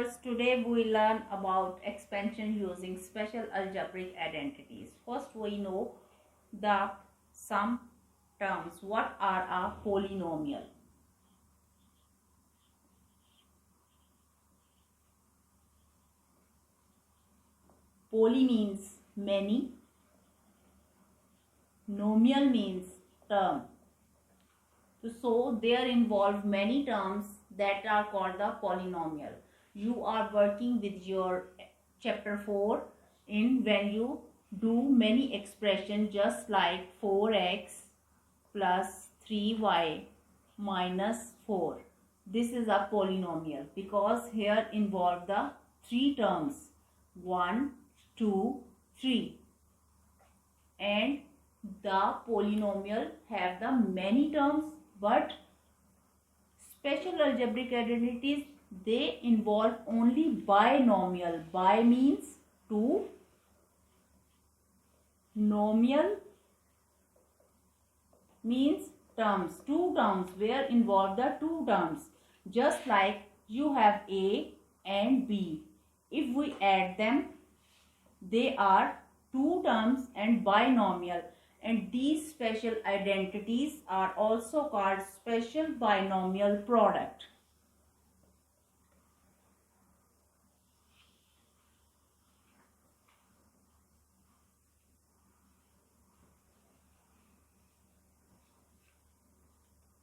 viewers, today we learn about expansion using special algebraic identities. First we know the some terms. What are a polynomial? Poly means many, nomial means term. So there involve many terms that are called the polynomial. You are working with your chapter 4 in when you do many expressions just like 4x plus 3y minus 4. This is a polynomial because here involve the three terms 1, 2, 3, and the polynomial have the many terms, but special algebraic identities, they involve only binomial. Bi means two, nomial means terms, two terms where involve the two terms. Just like you have A and B, if we add them, they are two terms and binomial, and these special identities are also called special binomial product.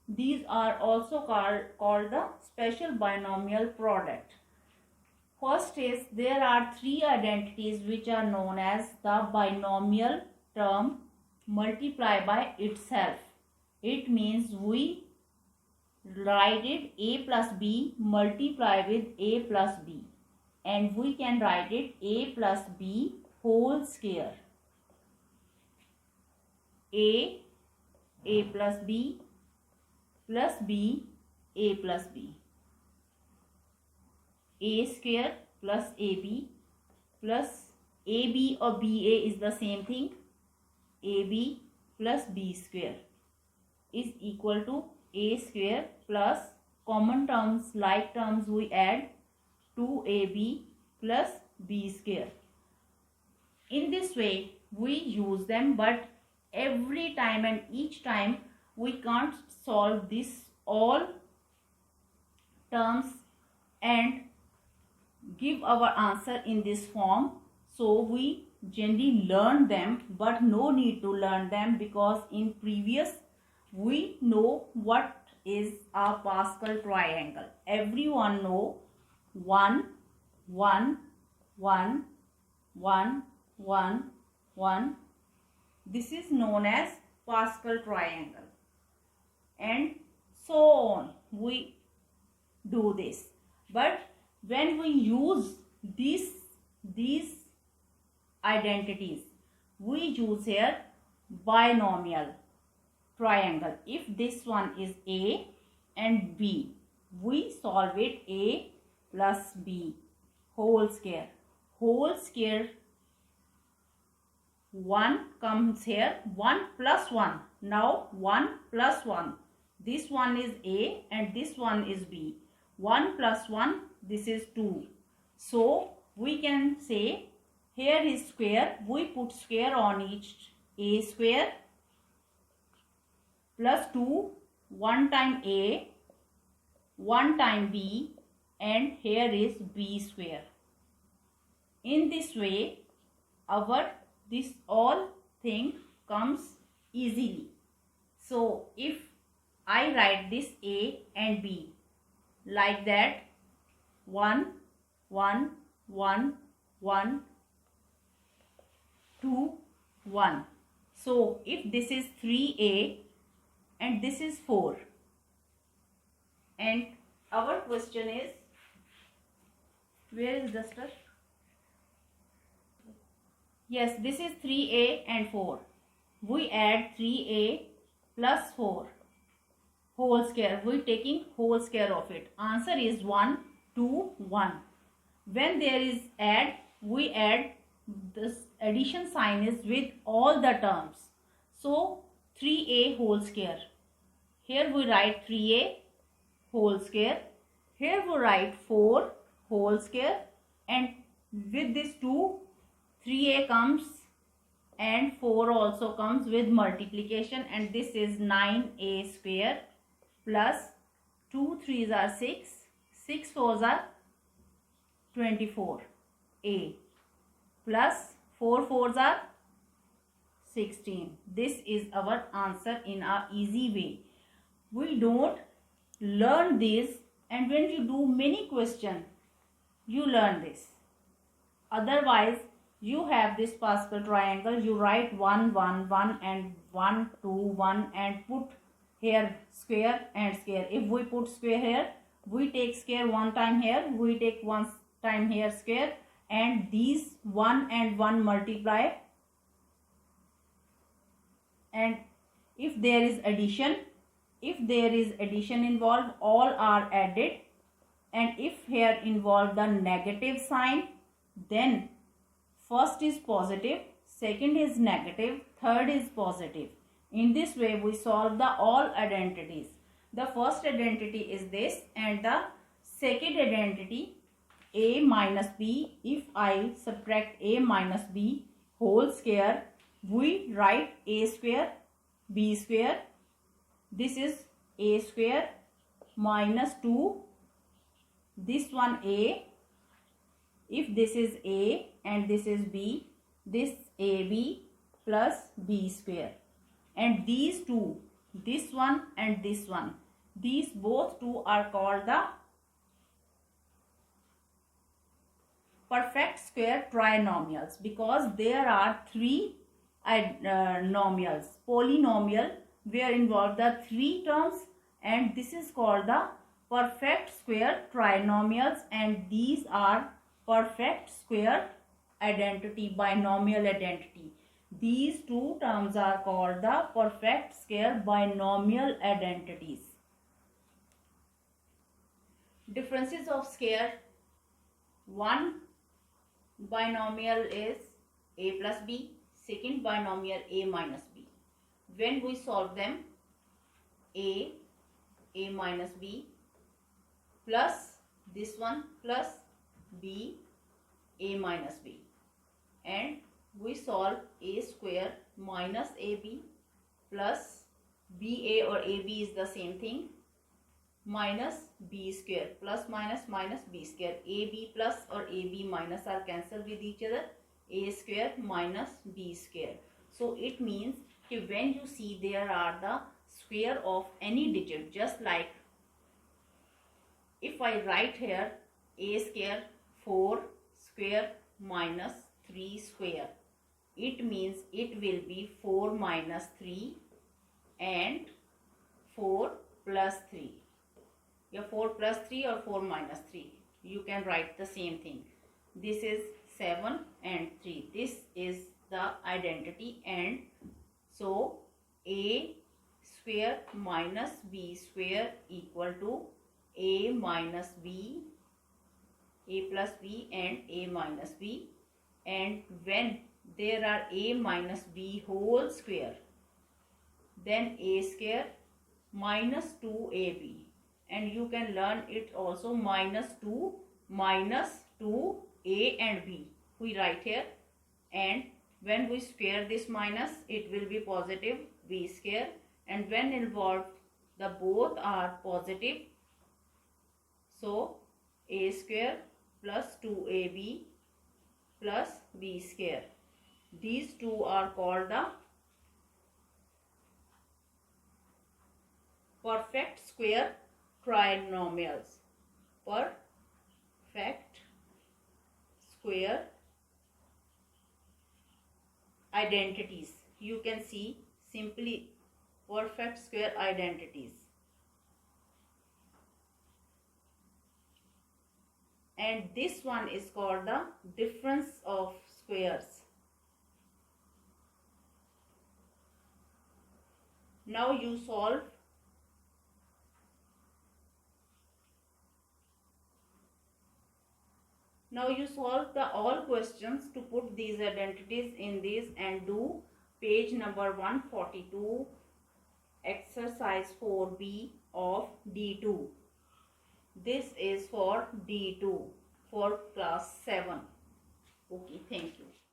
These are also called the special binomial product. First is there are three identities which are known as the binomial term multiply by itself. It means we write it a plus b multiply with a plus b, and we can write it a plus b whole square. A plus b plus b, a plus b. A square plus ab plus ab or ba is the same thing. AB plus b square is equal to a square plus common terms, like terms we add 2ab plus b square. In this way we use them, but every time and each time we can't solve this all terms and give our answer in this form. So we generally learn them, but no need to learn them because in previous we know what is a Pascal triangle. Everyone know 1 1 1 1 1 1. This is known as Pascal triangle, and so on we do this. But when we use these identities, we use here binomial triangle. If this one is A and B, we solve it A plus B whole square. Whole square 1 comes here, 1 plus 1. Now 1 plus 1. This one is A and this one is B. 1 plus 1, this is 2. So we can say here is square. We put square on each. A square plus 2, 1 time A, 1 time B, and here is B square. In this way our this all thing comes easily. So if I write this A and B like that, 1 1 1 1 2 1. So if this is 3A and this is 4, and our question is, where is the stuff? Yes, this is 3A and 4. We add 3A plus 4 whole square. We taking whole square of it. Answer is 1 2 1. When there is add, we add this addition sign is with all the terms. So 3A whole square. Here we write 3A whole square. Here we write 4 whole square, and with this 2, 3a comes and 4 also comes with multiplication, and this is 9a square plus 2 3s are 6, 6 4s are 24a plus 4 4s are 16. This is our answer in a easy way. We don't learn this, and when you do many questions, you learn this. Otherwise, you have this Pascal triangle, you write 1 1 1 and 1 2 1 and put here square and square. If we put square here, we take square one time here, we take one time here square, and these 1 and 1 multiply, and if there is addition, involved, all are added, and if here involved the negative sign, then first is positive, second is negative, third is positive. In this way we solve the all identities. The first identity is this, and the second identity a minus b. If I subtract a minus b whole square, we write a square b square. This is a square minus 2, this one a. If this is a and this is b, this ab plus b square. And these two, this one and this one, these both two are called the perfect square trinomials, because there are three polynomial where involved the three terms, and this is called the perfect square trinomials, and these are perfect square identity, binomial identity. These two terms are called the perfect square binomial identities. Differences of square. One binomial is a plus b, second binomial a minus b. When we solve them, a minus b plus this one plus b, a minus b, and we solve a square minus ab plus ba or ab is the same thing, minus b square, plus minus minus b square. ab plus or ab minus are cancelled with each other, a square minus b square. So it means that when you see there are the square of any digit, just like if I write here a square 4 square minus 3 square, it means it will be 4 minus 3 and 4 plus 3. Yeah, 4 plus 3 or 4 minus 3. You can write the same thing. This is 7 and 3. This is the identity, and so a square minus b square equal to a minus b, a plus b and a minus b. And when there are a minus b whole square, then a square minus 2ab, and you can learn it also minus 2 a and b we write here, and when we square this minus, it will be positive b square, and when involved the both are positive, so a square plus 2ab plus b square. These two are called the perfect square trinomials. Perfect square identities. You can see simply perfect square identities. And this one is called the difference of squares. Now you solve the all questions to put these identities in this, and do page number 142, exercise 4b of D2. This is for D2. for class 7. Okay, thank you.